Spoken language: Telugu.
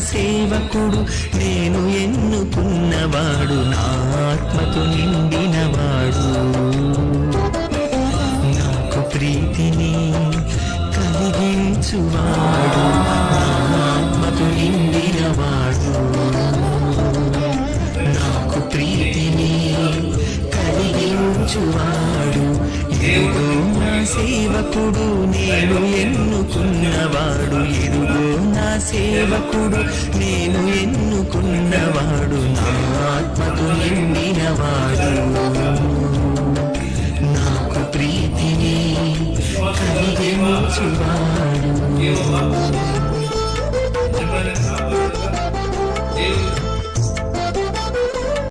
సేవకుడు నేను ఎన్నుకున్నవాడు నా ఆత్మతో నిండినవాడు నాకు ప్రీతిని కలిగించువాడు నా ఆత్మతో నిండినవాడు నాకు ప్రీతిని కలిగించువాడు ఎరుగో నా సేవకుడు నేను ఎన్నుకున్నవాడు ఎరుగో నా సేవకుడు నేను ఎన్నుకున్నవాడు నా ఆత్మ